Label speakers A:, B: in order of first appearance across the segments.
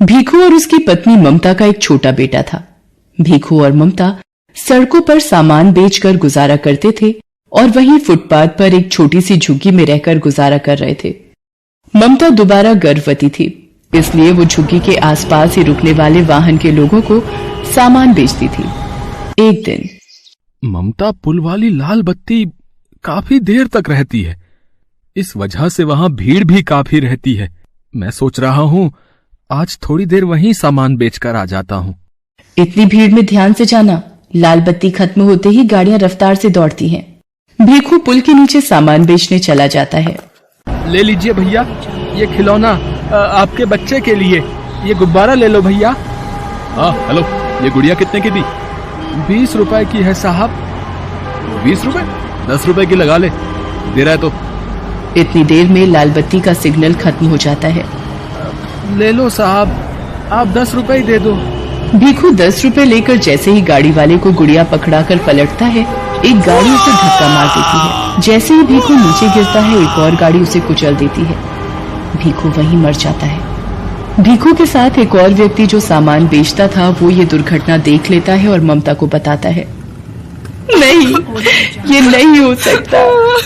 A: भीखू और उसकी पत्नी ममता का एक छोटा बेटा था। भीखू और ममता सड़कों पर सामान बेचकर गुजारा करते थे और वहीं फुटपाथ पर एक छोटी सी झुग्गी में रहकर गुजारा कर रहे थे। ममता दोबारा गर्भवती थी, इसलिए वो झुग्गी के आसपास ही रुकने वाले वाहन के लोगों को सामान बेचती थी। एक दिन
B: ममता पुल वाली लाल बत्ती काफी देर तक रहती है, इस वजह से वहां भीड़ भी काफी रहती है। मैं सोच रहा हूं आज थोड़ी देर वहीं सामान बेचकर आ जाता हूं।
A: इतनी भीड़ में ध्यान से जाना, लाल बत्ती खत्म होते ही गाड़ियां रफ्तार से दौड़ती हैं। भीखू पुल के नीचे सामान बेचने चला जाता है।
B: ले लीजिए भैया, ये खिलौना आपके बच्चे के लिए, ये गुब्बारा ले लो भैया। हाँ हेलो, ये गुड़िया कितने की दी? 20 रुपए की है साहब। 20 रुपए? 10 रुपए की लगा ले, दे रहा है तो।
A: इतनी देर में लाल बत्ती का सिग्नल खत्म हो जाता है।
B: ले लो साहब, आप 10 रुपए ही दे दो।
A: भीखू 10 रुपए लेकर जैसे ही गाड़ी वाले को गुड़िया पकड़ाकर पलटता है, एक गाड़ी उसे धक्का मार देती है। जैसे ही भीखू नीचे गिरता है, एक और गाड़ी उसे कुचल देती है। भीखू वहीं मर जाता है। भीखू के साथ एक और व्यक्ति जो सामान बेचता था, वो ये दुर्घटना देख लेता है और ममता को बताता है। नहीं, ये नहीं हो सकता,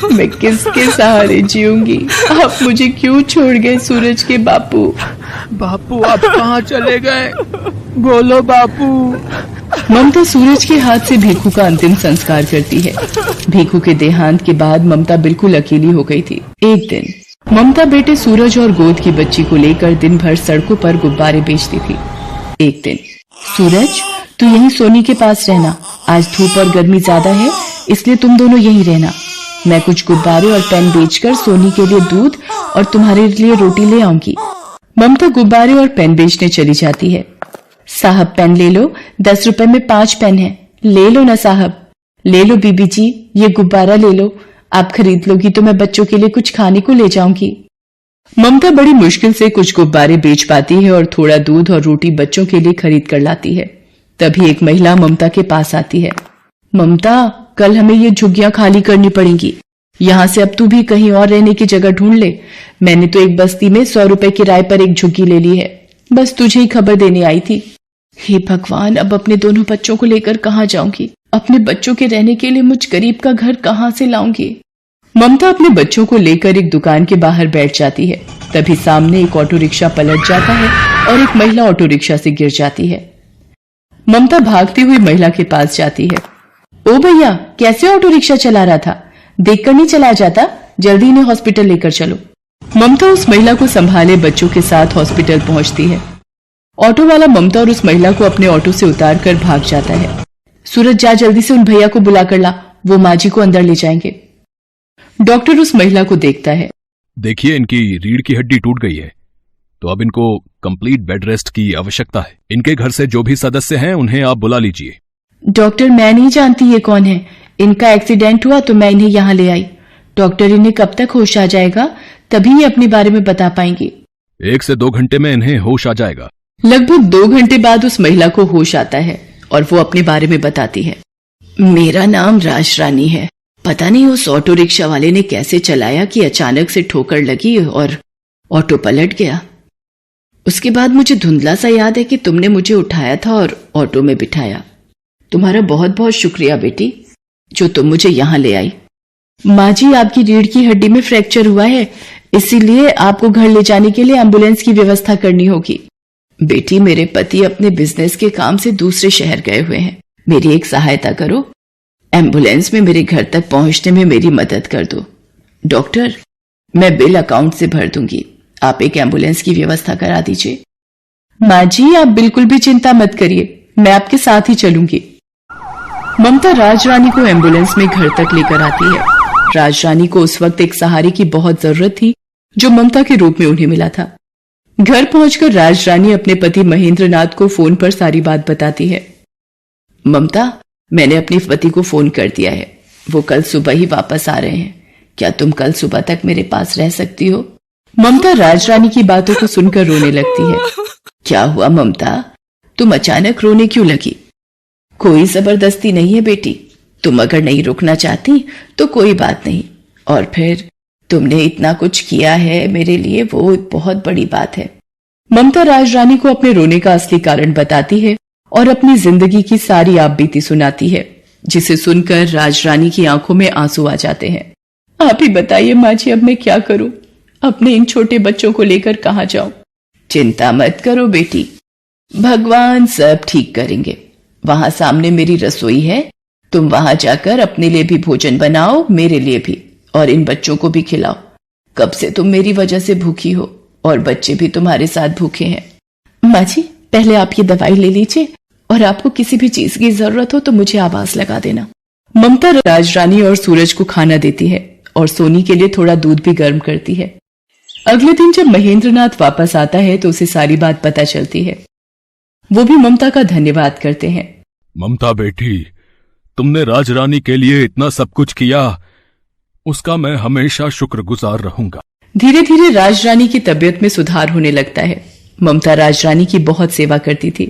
A: मैं किसके सहारे जीऊंगी? आप मुझे क्यों छोड़ गए सूरज के बापू?
B: बापू आप कहाँ चले गए? बोलो बापू।
A: ममता सूरज के हाथ से भीखू का अंतिम संस्कार करती है। भीखू के देहांत के बाद ममता बिल्कुल अकेली हो गई थी। एक दिन ममता बेटे सूरज और गोद की बच्ची को लेकर दिन भर सड़कों पर गुब्बारे बेचती थी। एक दिन, सूरज तू यहीं सोनी के पास रहना, आज धूप और गर्मी ज्यादा है, इसलिए तुम दोनों यहीं रहना। मैं कुछ गुब्बारे और पेन बेचकर सोनी के लिए दूध और तुम्हारे लिए रोटी ले आऊंगी। ममता गुब्बारे और पेन बेचने चली जाती है। साहब पेन ले लो, 10 रुपए में 5 पेन है, ले लो ना साहब। ले लो बीबी जी, ये गुब्बारा ले लो, आप खरीद लोगी तो मैं बच्चों के लिए कुछ खाने को ले जाऊंगी। ममता बड़ी मुश्किल से कुछ गुब्बारे बेच पाती है और थोड़ा दूध और रोटी बच्चों के लिए खरीद कर लाती है। तभी एक महिला ममता के पास आती है। ममता, कल हमें ये झुग्गियां खाली करनी पड़ेंगी, यहाँ से अब तू भी कहीं और रहने की जगह ढूंढ ले। मैंने तो एक बस्ती में 100 रुपए किराए पर एक झुग्गी ले ली है, बस तुझे ही खबर देने आई थी। हे भगवान, अब अपने दोनों बच्चों को लेकर कहाँ जाऊंगी? अपने बच्चों के रहने के लिए मुझ गरीब का घर कहाँ से लाऊंगी? ममता अपने बच्चों को लेकर एक दुकान के बाहर बैठ जाती है। तभी सामने एक ऑटो रिक्शा पलट जाता है और एक महिला ऑटो रिक्शा से गिर जाती है। ममता भागती हुई महिला के पास जाती है। ओ भैया, कैसे ऑटो रिक्शा चला रहा था? देखकर नहीं चलाया जाता? जल्दी इन्हें हॉस्पिटल लेकर चलो। ममता उस महिला को संभाले बच्चों के साथ हॉस्पिटल पहुंचती है। ऑटो वाला ममता और उस महिला को अपने ऑटो से उतार कर भाग जाता है। सूरज, जा जल्दी से उन भैया को बुला कर ला, वो माँ जी को अंदर ले जाएंगे। डॉक्टर उस महिला को देखता है।
B: देखिए, इनकी रीढ़ की हड्डी टूट गई है, तो अब इनको कंप्लीट बेड रेस्ट की आवश्यकता है। इनके घर से जो भी सदस्य हैं उन्हें आप बुला लीजिए।
A: डॉक्टर, मैं नहीं जानती ये कौन है, इनका एक्सीडेंट हुआ तो मैं इन्हें यहाँ ले आई। डॉक्टर, इन्हें कब तक होश आ जाएगा? तभी ये अपने बारे में बता पाएंगे।
B: 1 से 2 घंटे में इन्हें होश आ जाएगा।
A: लगभग 2 घंटे बाद उस महिला को होश आता है और वो अपने बारे में बताती है। मेरा नाम राज रानी है। पता नहीं उस ऑटो रिक्शा वाले ने कैसे चलाया कि अचानक से ठोकर लगी और ऑटो पलट गया। उसके बाद मुझे धुंधला सा याद है कि तुमने मुझे उठाया था और ऑटो में बिठाया। तुम्हारा बहुत बहुत शुक्रिया बेटी, जो तुम मुझे यहाँ ले आई। माँ जी, आपकी रीढ़ की हड्डी में फ्रैक्चर हुआ है, इसीलिए आपको घर ले जाने के लिए एम्बुलेंस की व्यवस्था करनी होगी। बेटी, मेरे पति अपने बिजनेस के काम से दूसरे शहर गए हुए हैं, मेरी एक सहायता करो, एम्बुलेंस में मेरे घर तक पहुंचने में मेरी मदद कर दो। डॉक्टर, मैं बिल अकाउंट से भर दूंगी, आप एक एम्बुलेंस की व्यवस्था करा दीजिए। माँ जी, आप बिल्कुल भी चिंता मत करिए, मैं आपके साथ ही चलूंगी। ममता राज रानी को एम्बुलेंस में घर तक लेकर आती है। राज रानी को उस वक्त एक सहारे की बहुत जरूरत थी, जो ममता के रूप में उन्हें मिला था। घर पहुंचकर राज रानी अपने पति महेंद्र नाथ को फोन पर सारी बात बताती है। ममता, मैंने अपने पति को फोन कर दिया है, वो कल सुबह ही वापस आ रहे हैं। क्या तुम कल सुबह तक मेरे पास रह सकती हो? ममता राज रानी की बातों को सुनकर रोने लगती है। क्या हुआ ममता, तुम अचानक रोने क्यों लगी? कोई जबरदस्ती नहीं है बेटी, तुम अगर नहीं रुकना चाहती तो कोई बात नहीं, और फिर तुमने इतना कुछ किया है मेरे लिए, वो बहुत बड़ी बात है। ममता राजरानी को अपने रोने का असली कारण बताती है और अपनी जिंदगी की सारी आपबीती सुनाती है, जिसे सुनकर राजरानी की आंखों में आंसू आ जाते हैं। आप ही बताइए माँ जी, अब मैं क्या करूं? अपने इन छोटे बच्चों को लेकर कहाँ जाऊं? चिंता मत करो बेटी, भगवान सब ठीक करेंगे। वहां सामने मेरी रसोई है, तुम वहां जाकर अपने लिए भी भोजन बनाओ, मेरे लिए भी, और इन बच्चों को भी खिलाओ। कब से तुम मेरी वजह से भूखी हो और बच्चे भी तुम्हारे साथ भूखे हैं। माँ जी, पहले आप ये दवाई ले लीजिए और आपको किसी भी चीज की जरूरत हो तो मुझे आवाज लगा देना। ममता राजरानी और सूरज को खाना देती है और सोनी के लिए थोड़ा दूध भी गर्म करती है। अगले दिन जब महेंद्रनाथ वापस आता है तो उसे सारी बात पता चलती है। वो भी ममता का धन्यवाद करते हैं।
B: ममता बेटी, तुमने राजरानी के लिए इतना सब कुछ किया, उसका मैं हमेशा शुक्रगुजार रहूंगा।
A: धीरे धीरे राजरानी की तबीयत में सुधार होने लगता है। ममता राजरानी की बहुत सेवा करती थी।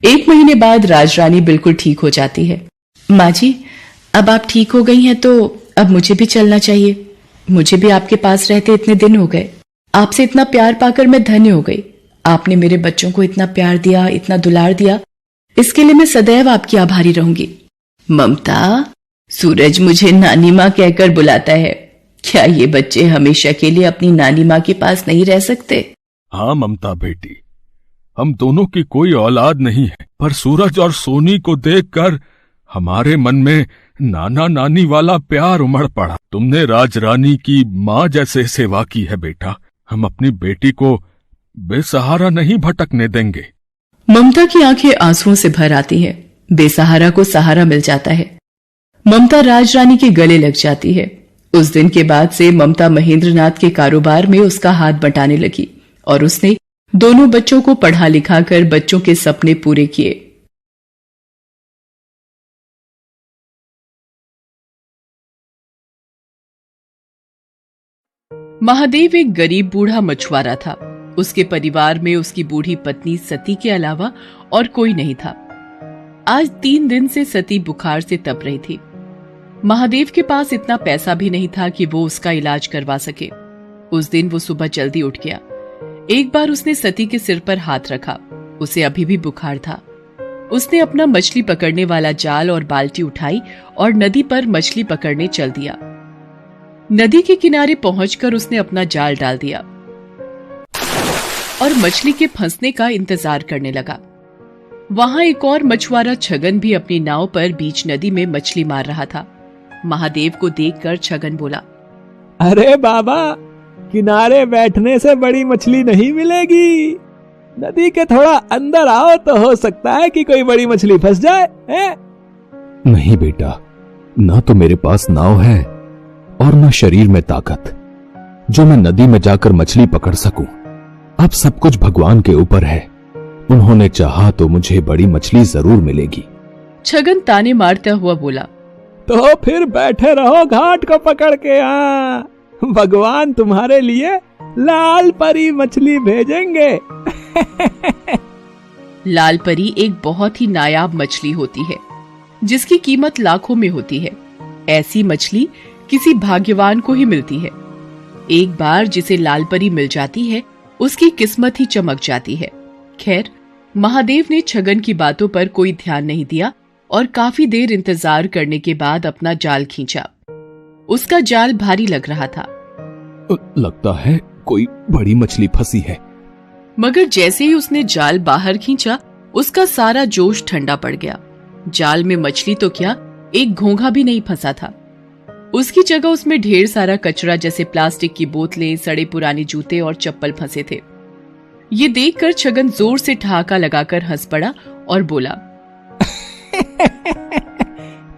A: 1 महीने बाद राजरानी बिल्कुल ठीक हो जाती है। माँ जी, अब आप ठीक हो गई हैं तो अब मुझे भी चलना चाहिए। मुझे भी आपके पास रहते इतने दिन हो गए। आपसे इतना प्यार पाकर मैं धन्य हो गई। आपने मेरे बच्चों को इतना प्यार दिया, इतना दुलार दिया, इसके लिए मैं सदैव आपकी आभारी रहूंगी। ममता, सूरज मुझे नानी माँ कहकर बुलाता है। क्या ये बच्चे हमेशा के लिए अपनी नानी माँ के पास नहीं रह सकते?
B: हाँ ममता बेटी, हम दोनों की कोई औलाद नहीं है, पर सूरज और सोनी को देखकर हमारे मन में नाना नानी वाला प्यार उमड़ पड़ा। तुमने राजरानी की माँ जैसे सेवा की है बेटा। हम अपनी बेटी को बेसहारा नहीं भटकने देंगे।
A: ममता की आंखें आंसुओं से भर आती हैं। बेसहारा को सहारा मिल जाता है। ममता राजरानी के गले लग जाती है। उस दिन के बाद से ममता महेंद्रनाथ के कारोबार में उसका हाथ बटाने लगी और उसने दोनों बच्चों को पढ़ा लिखा कर बच्चों के सपने पूरे किए। महादेव एक गरीब बूढ़ा मछुआरा था। उसके परिवार में उसकी बूढ़ी पत्नी सती के अलावा और कोई नहीं था। आज 3 दिन से सती बुखार से तप रही थी। महादेव के पास इतना पैसा भी नहीं था कि वो उसका इलाज करवा सके। उस दिन वो सुबह जल्दी उठ गया। एक बार उसने सती के सिर पर हाथ रखा। उसे अभी भी बुखार था। उसने अपना मछली पकड़ने वाला जाल और बाल्टी उठाई और नदी पर मछली पकड़ने चल दिया। नदी के किनारे पहुंचकर उसने अपना जाल डाल दिया और मछली के फंसने का इंतजार करने लगा। वहां एक और मछुआरा छगन भी अपनी नाव पर बीच नदी में मछली मार रहा था। महादेव को देखकर छगन बोला,
C: अरे बाबा, किनारे बैठने से बड़ी मछली नहीं मिलेगी। नदी के थोड़ा अंदर आओ तो हो सकता है कि कोई बड़ी मछली फंस जाए। है?
D: नहीं बेटा, ना तो मेरे पास नाव है और न शरीर में ताकत जो मैं नदी में जाकर मछली पकड़ सकूं। अब सब कुछ भगवान के ऊपर है। उन्होंने चाहा तो मुझे बड़ी मछली जरूर मिलेगी।
A: छगन ताने मारता हुआ बोला,
C: तो फिर बैठे रहो घाट को पकड़ के। भगवान तुम्हारे लिए लाल परी मछली भेजेंगे।
A: लाल परी एक बहुत ही नायाब मछली होती है जिसकी कीमत लाखों में होती है। ऐसी मछली किसी भाग्यवान को ही मिलती है। एक बार जिसे लाल परी मिल जाती है उसकी किस्मत ही चमक जाती है। खैर, महादेव ने छगन की बातों पर कोई ध्यान नहीं दिया और काफी देर इंतजार करने के बाद अपना जाल खींचा। उसका जाल भारी लग रहा था।
D: लगता है कोई बड़ी मछली फंसी है।
A: मगर जैसे ही उसने जाल बाहर खींचा उसका सारा जोश ठंडा पड़ गया। जाल में मछली तो क्या, एक घोंघा भी नहीं फंसा था। उसकी जगह उसमें ढेर सारा कचरा जैसे प्लास्टिक की बोतलें, सड़े पुराने जूते और चप्पल फंसे थे। ये देखकर छगन जोर से ठहाका लगाकर हंस पड़ा और बोला,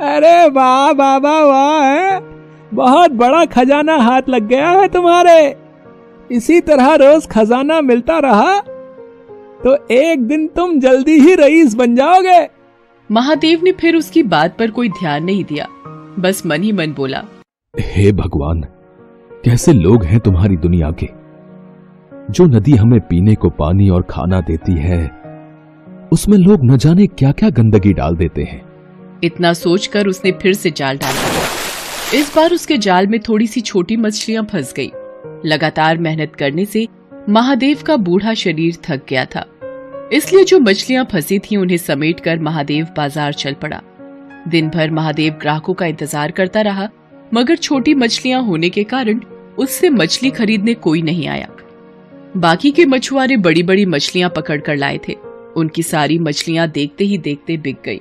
C: अरे वाह बाबा वाह, बहुत बड़ा खजाना हाथ लग गया है तुम्हारे। इसी तरह रोज खजाना मिलता रहा तो एक दिन तुम जल्दी ही रईस बन जाओगे।
A: महादेव ने फिर उसकी बात पर कोई ध्यान नहीं दिया, बस मन ही मन बोला,
D: हे भगवान, कैसे लोग हैं तुम्हारी दुनिया के। जो नदी हमें पीने को पानी और खाना देती है उसमें लोग न जाने क्या क्या गंदगी डाल देते हैं।
A: इतना सोचकर उसने फिर से जाल डाला। इस बार उसके जाल में थोड़ी सी छोटी मछलियां फंस गई। लगातार मेहनत करने से महादेव का बूढ़ा शरीर थक गया था, इसलिए जो मछलियां फंसी थीं उन्हें समेटकर महादेव बाजार चल पड़ा। दिन भर महादेव ग्राहकों का इंतजार करता रहा, मगर छोटी मछलियां होने के कारण उससे मछली खरीदने कोई नहीं आया। बाकी के मछुआरे बड़ी बड़ी मछलियां पकड़ कर लाए थे। उनकी सारी मछलियां देखते ही देखते बिक गई।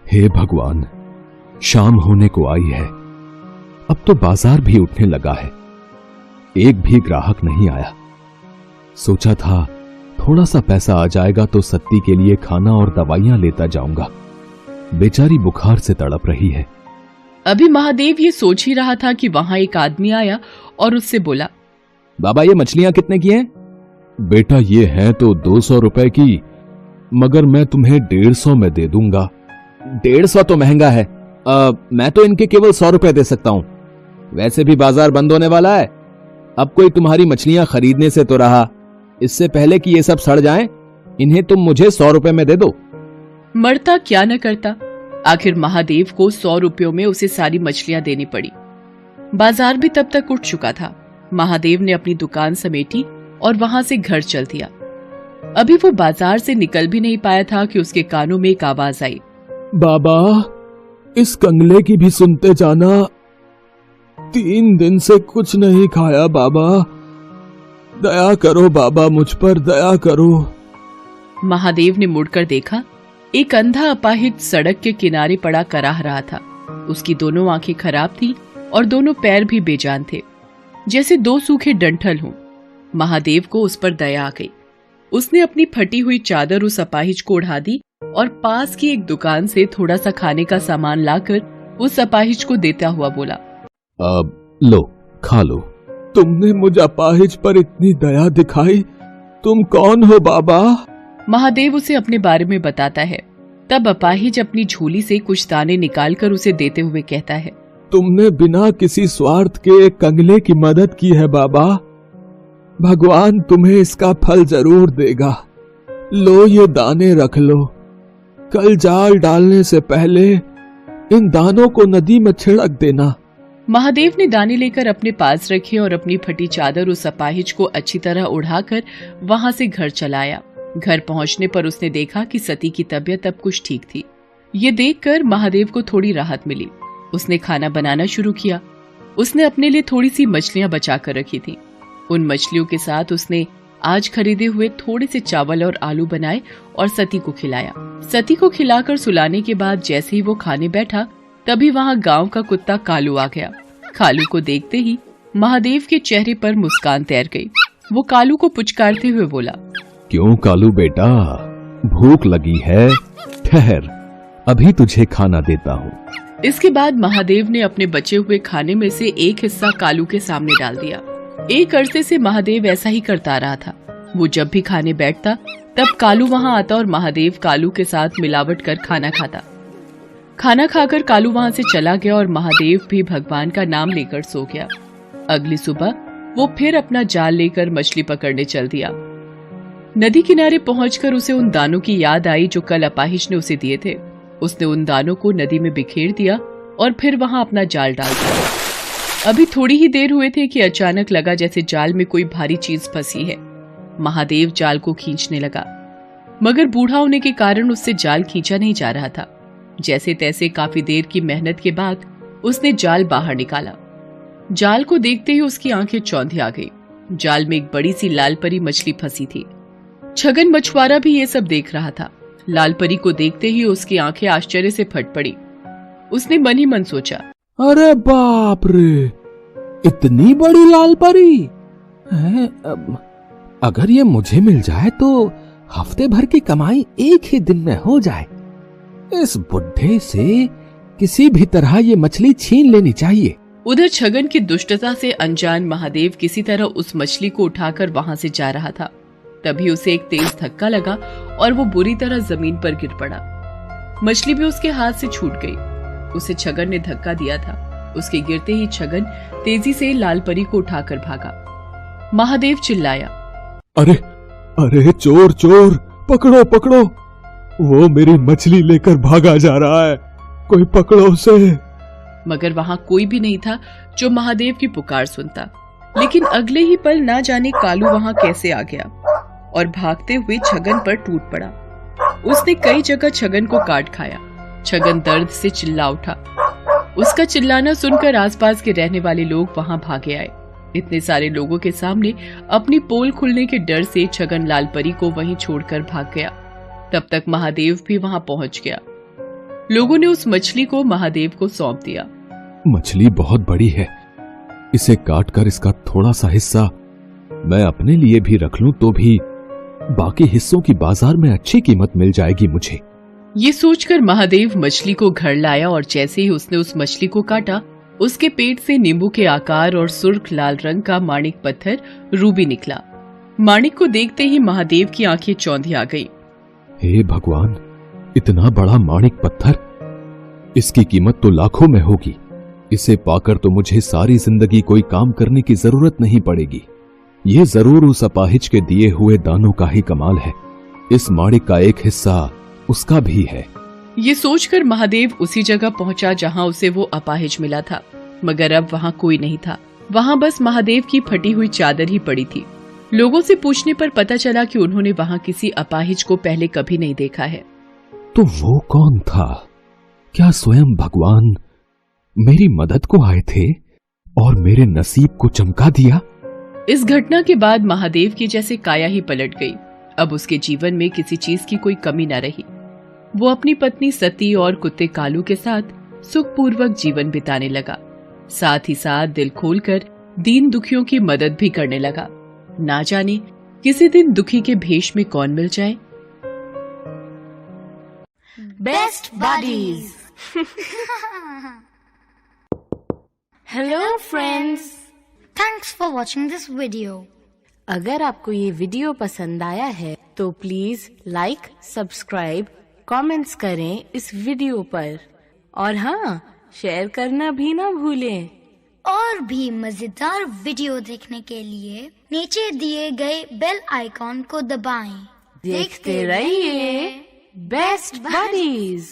D: हे भगवान, शाम होने को आई है, अब तो बाजार भी उठने लगा है, एक भी ग्राहक नहीं आया। सोचा था थोड़ा सा पैसा आ जाएगा तो सत्ती के लिए खाना और दवाइयां लेता जाऊंगा, बेचारी बुखार से तड़प रही है।
A: अभी महादेव ये सोच ही रहा था कि वहां एक आदमी आया और उससे बोला,
D: बाबा ये मछलियां कितने की हैं? बेटा ये हैं तो 200 रुपए की, मगर मैं तुम्हें 150 में दे दूंगा। 150 तो महंगा है, मैं तो इनके केवल 100 रुपए दे सकता हूं। वैसे भी बाजार बंद होने वाला है, अब कोई तुम्हारी मछलियां खरीदने से तो रहा, इससे पहले कि ये सब सड़ जाएं, इन्हें तुम मुझे 100 रुपए में दे दो।
A: मरता क्या न करता, आखिर महादेव को 100 रुपयों में उसे सारी मछलियां देनी पड़ी। बाजार भी तब तक उठ चुका था। महादेव ने अपनी दुकान समेटी और वहां से घर चल दिया। अभी वो बाजार से निकल भी नहीं पाया था कि उसके कानों में एक आवाज आई,
C: बाबा इस कंगले की भी सुनते जाना, 3 दिन से कुछ नहीं खाया बाबा, दया करो बाबा, मुझ पर दया करो।
A: महादेव ने मुड़कर देखा, एक अंधा अपाहिज सड़क के किनारे पड़ा कराह रहा था। उसकी दोनों आंखें खराब थी और दोनों पैर भी बेजान थे, जैसे 2 सूखे डंठल हों। महादेव को उस पर दया आ गई। उसने अपनी फटी हुई चादर उस अपाहिज को ओढ़ा दी और पास की एक दुकान से थोड़ा सा खाने का सामान लाकर उस अपाहिज को देता हुआ बोला,
D: अब लो खा लो।
C: तुमने मुझ अपाहिज पर इतनी दया दिखाई, तुम कौन हो बाबा?
A: महादेव उसे अपने बारे में बताता है। तब अपाहिज अपनी झोली से कुछ दाने निकालकर उसे देते हुए कहता है,
C: तुमने बिना किसी स्वार्थ के एक कंगले की मदद की है बाबा, भगवान तुम्हें इसका फल जरूर देगा। लो ये दाने रख लो, कल जाल डालने से पहले इन दानों को नदी में छिड़क देना।
A: महादेव ने दाने लेकर अपने पास रखे और अपनी फटी चादर उस अपाहिज को अच्छी तरह उड़ाकर वहां से घर चलाया। घर पहुंचने पर उसने देखा कि सती की तबीयत अब कुछ ठीक थी। ये देखकर महादेव को थोड़ी राहत मिली। उसने खाना बनाना शुरू किया। उसने अपने लिए थोड़ी सी मछलियां बचा कर रखी थी। उन मछलियों के साथ उसने आज खरीदे हुए थोड़े से चावल और आलू बनाए और सती को खिलाया। सती को खिलाकर सुलाने के बाद जैसे ही वो खाने बैठा, तभी वहाँ गांव का कुत्ता कालू आ गया। कालू को देखते ही महादेव के चेहरे पर मुस्कान तैर गई। वो कालू को पुचकारते हुए बोला,
D: क्यों कालू बेटा, भूख लगी है? ठहर, अभी तुझे खाना देता हूँ।
A: इसके बाद महादेव ने अपने बचे हुए खाने में से एक हिस्सा कालू के सामने डाल दिया। एक अरसे से महादेव ऐसा ही करता रहा था। वो जब भी खाने बैठता तब कालू वहाँ आता और महादेव कालू के साथ मिलावट कर खाना खाता। खाना खाकर कालू वहाँ से चला गया और महादेव भी भगवान का नाम लेकर सो गया। अगली सुबह वो फिर अपना जाल लेकर मछली पकड़ने चल दिया। नदी किनारे पहुंचकर उसे उन दानों की याद आई जो कल अपाहिज ने उसे दिए थे। उसने उन दानों को नदी में बिखेर दिया और फिर वहां अपना जाल डाल दिया। अभी थोड़ी ही देर हुए थे कि अचानक लगा जैसे जाल में कोई भारी चीज फंसी है। महादेव जाल को खींचने लगा, मगर बूढ़ा होने के कारण उससे जाल खींचा नहीं जा रहा था। जैसे तैसे काफी देर की मेहनत के बाद उसने जाल बाहर निकाला। जाल को देखते ही उसकी आंखें चौंधी आ गई। जाल में एक बड़ी सी लाल परी मछली फंसी थी। छगन मछुआरा भी ये सब देख रहा था। लाल परी को देखते ही उसकी आंखें आश्चर्य से फट पड़ी। उसने मन ही मन सोचा,
C: अरे बाप रे, इतनी बड़ी लाल परी है? अगर ये मुझे मिल जाए तो हफ्ते भर की कमाई एक ही दिन में हो जाए। इस बुढ़े से किसी भी तरह ये मछली छीन लेनी चाहिए।
A: उधर छगन की दुष्टता से अनजान महादेव किसी तरह उस मछली को उठाकर वहां से जा रहा था। तभी उसे एक तेज धक्का लगा और वो बुरी तरह जमीन पर गिर पड़ा। मछली भी उसके हाथ से छूट गई। उसे छगन ने धक्का दिया था। उसके गिरते ही छगन तेजी से लाल परी को उठाकर भागा। महादेव चिल्लाया,
C: अरे अरे चोर चोर, पकड़ो पकड़ो, वो मेरी मछली लेकर भागा जा रहा है, कोई पकड़ो उसे।
A: मगर वहां कोई भी नहीं था जो महादेव की पुकार सुनता। लेकिन अगले ही पल ना जाने कालू वहां कैसे आ गया और भागते हुए छगन पर टूट पड़ा। उसने कई जगह छगन को काट खाया। छगन दर्द से चिल्ला उठा। उसका चिल्लाना सुनकर आसपास के रहने वाले लोग वहां भागे आए। इतने सारे लोगों के सामने अपनी पोल खुलने के डर से छगन लाल परी को वहीं छोड़कर भाग गया। तब तक महादेव भी वहां पहुंच गया। लोगों ने उस मछली को महादेव को सौंप दिया।
D: मछली बहुत बड़ी है, इसे काटकर इसका थोड़ा सा हिस्सा मैं अपने लिए भी रख लूं तो भी बाकी हिस्सों की बाजार में अच्छी कीमत मिल जाएगी मुझे।
A: ये सोचकर महादेव मछली को घर लाया और जैसे ही उसने उस मछली को काटा, उसके पेट से नींबू के आकार और सुर्ख लाल रंग का माणिक पत्थर रूबी निकला। माणिक को देखते ही महादेव की आंखें चौंधी आ गई।
D: हे भगवान, इतना बड़ा माणिक पत्थर, इसकी कीमत तो लाखों में होगी। इसे पाकर तो मुझे सारी जिंदगी कोई काम करने की जरूरत नहीं पड़ेगी। ये जरूर उस अपाहिज के दिए हुए दानों का ही कमाल है। इस माणिक का एक हिस्सा उसका भी है।
A: ये सोचकर महादेव उसी जगह पहुंचा जहां उसे वो अपाहिज मिला था, मगर अब वहां कोई नहीं था। वहां बस महादेव की फटी हुई चादर ही पड़ी थी। लोगों से पूछने पर पता चला कि उन्होंने वहां किसी अपाहिज को पहले कभी नहीं देखा है।
D: तो वो कौन था? क्या स्वयं भगवान मेरी मदद को आए थे और मेरे नसीब को चमका दिया?
A: इस घटना के बाद महादेव की जैसे काया ही पलट गई। अब उसके जीवन में किसी चीज की कोई कमी न रही। वो अपनी पत्नी सती और कुत्ते कालू के साथ सुखपूर्वक जीवन बिताने लगा। साथ ही साथ दिल खोलकर दीन दुखियों की मदद भी करने लगा। ना जाने किसी दिन दुखी के भेष में कौन मिल जाए।
E: Best buddies. Hello friends, thanks for watching this video. अगर आपको ये वीडियो पसंद आया है तो प्लीज लाइक, सब्सक्राइब, कमेंट्स करें इस वीडियो पर और हाँ, शेयर करना भी ना भूलें। और भी मजेदार वीडियो देखने के लिए नीचे दिए गए बेल आइकॉन को दबाएं। देखते रहिए बेस्ट बडीज।